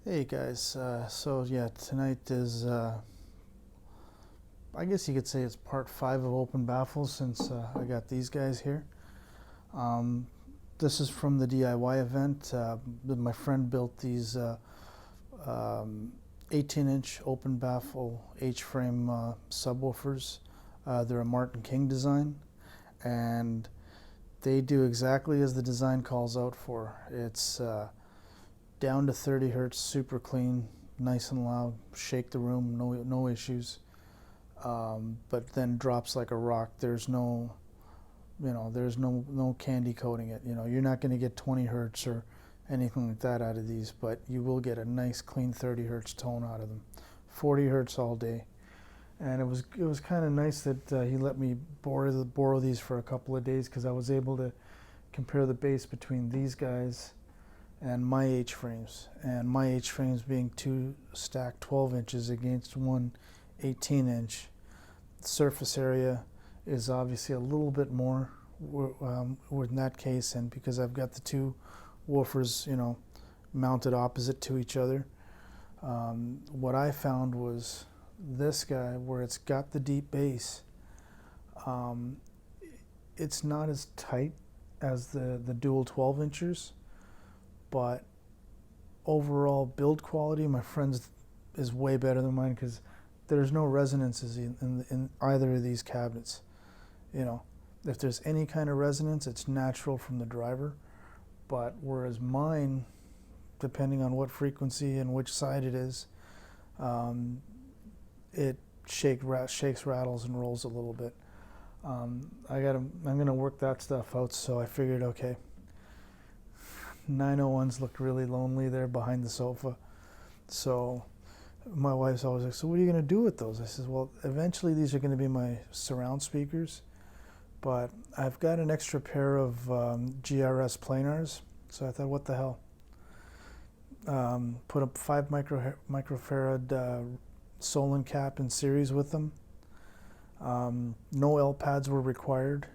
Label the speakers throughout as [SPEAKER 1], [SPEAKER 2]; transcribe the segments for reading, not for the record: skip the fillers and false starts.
[SPEAKER 1] Hey guys, so yeah, tonight is, I guess you could say it's part 5 of Open Baffles since I got these guys here. Um, this is from the DIY event. My friend built these 18-inch open baffle H-frame subwoofers. They're a Martin King design, and they do exactly as the design calls out for. It's down to 30 hertz, super clean, nice and loud, shake the room, no issues. But then drops like a rock. There's no, there's no candy coating it. You're not going to get 20 hertz or anything like that out of these, but you will get a nice clean 30 hertz tone out of them. 40 hertz all day. And it was kind of nice that he let me borrow these for a couple of days, because I was able to compare the bass between these guys and my H-frames, and my H-frames being two stacked 12 inches against one 18-inch. Surface area is obviously a little bit more in that case, and because I've got the two woofers, mounted opposite to each other. What I found was this guy, where it's got the deep bass, it's not as tight as the dual 12 inchers, but overall build quality, my friend's is way better than mine, because there's no resonances in either of these cabinets. If there's any kind of resonance, it's natural from the driver, but whereas mine, depending on what frequency and which side it is, it shakes, rattles, and rolls a little bit. I'm gonna work that stuff out, so I figured, okay, 901s looked really lonely there behind the sofa. So my wife's always like, so what are you going to do with those? I says, well, eventually these are going to be my surround speakers, but I've got an extra pair of GRS Planars, so I thought, what the hell? Put a 5 microfarad Solon cap in series with them. No L pads were required,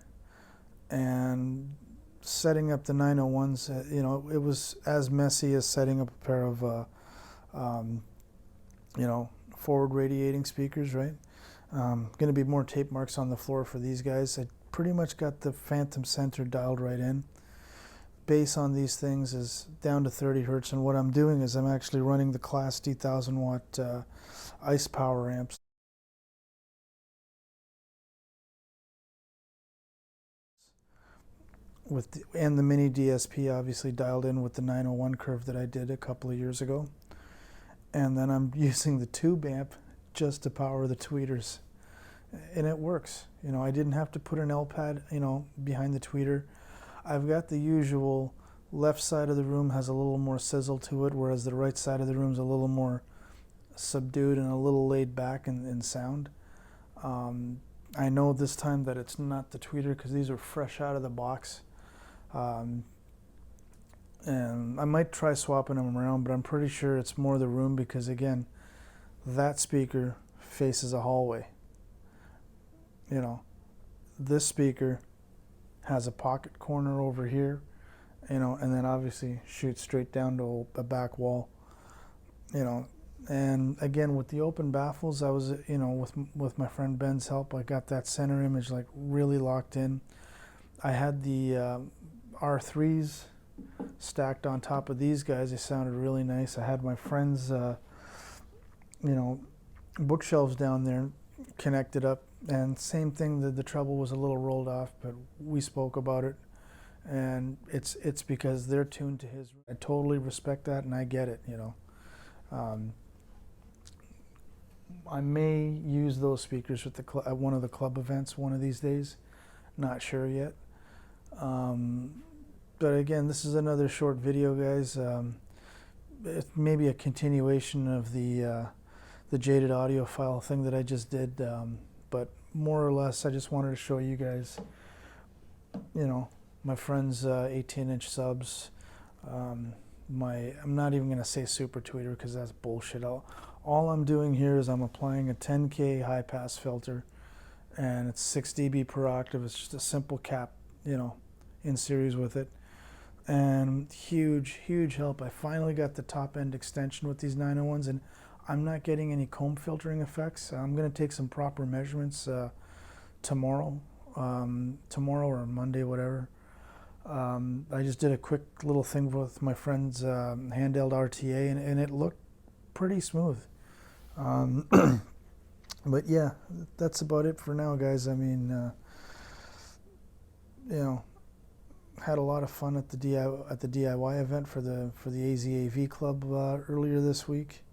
[SPEAKER 1] and setting up the 901s, it was as messy as setting up a pair of, forward radiating speakers, right? Going to be more tape marks on the floor for these guys. I pretty much got the phantom center dialed right in. Bass on these things is down to 30 hertz, and what I'm doing is I'm actually running the Class D 1000 watt ice power amps. And the mini DSP obviously dialed in with the 901 curve that I did a couple of years ago. And then I'm using the tube amp just to power the tweeters. And it works. I didn't have to put an L pad, behind the tweeter. I've got the usual left side of the room has a little more sizzle to it, whereas the right side of the room is a little more subdued and a little laid back in sound. I know this time that it's not the tweeter, because these are fresh out of the box. And I might try swapping them around, but I'm pretty sure it's more the room, because again, that speaker faces a hallway. This speaker has a pocket corner over here, and then obviously shoots straight down to a back wall. And again, with the open baffles, I was, with my friend Ben's help, I got that center image like really locked in. I had the R3s stacked on top of these guys. They sounded really nice. I had my friend's, bookshelves down there connected up, and same thing, the treble was a little rolled off, but we spoke about it, and it's because they're tuned to his. I totally respect that, and I get it. I may use those speakers at one of the club events one of these days. Not sure yet. But again, this is another short video, guys. It's maybe a continuation of the jaded audiophile thing that I just did, but more or less, I just wanted to show you guys, my friend's 18-inch subs. I'm not even going to say super tweeter, because that's bullshit. All I'm doing here is I'm applying a 10K high pass filter, and it's 6 dB per octave. It's just a simple cap, in series with it. and huge help. I finally got the top end extension with these 901s, and I'm not getting any comb filtering effects. I'm going to take some proper measurements tomorrow or Monday, whatever. I just did a quick little thing with my friend's handheld RTA, and it looked pretty smooth. But yeah, that's about it for now, guys. I mean, you know, had a lot of fun at the DIY event for the AZAVCLUB earlier this week.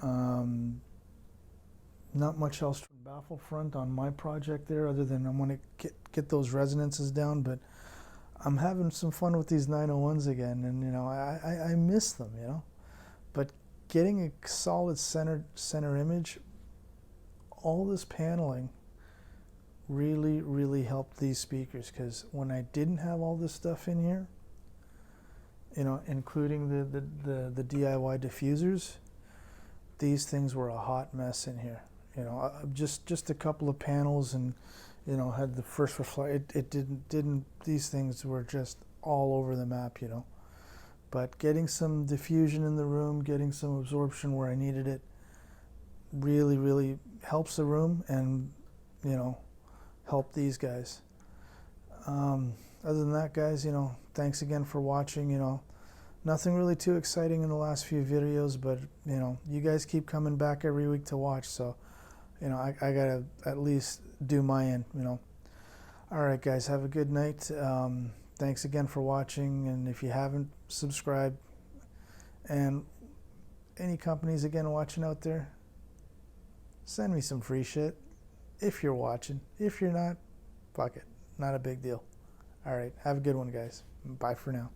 [SPEAKER 1] Not much else from baffle front on my project there, other than I want to get those resonances down. But I'm having some fun with these 901s again, and you know, I miss them, you know. But getting a solid center image, all this paneling really helped these speakers, because when I didn't have all this stuff in here, you know, including the DIY diffusers, these things were a hot mess in here. You know, just a couple of panels, and you know, had the first reflect. It didn't. These things were just all over the map, you know. But getting some diffusion in the room, getting some absorption where I needed it, really helps the room, and you know, help these guys. Other than that, guys, you know, thanks again for watching. You know, nothing really too exciting in the last few videos, but you know, you guys keep coming back every week to watch, so you know, I gotta at least do my end, you know. All right, guys, have a good night. Thanks again for watching, and if you haven't, subscribe. And any companies again watching out there, send me some free shit if you're watching. If you're not, fuck it, not a big deal. All right, have a good one, guys. Bye for now.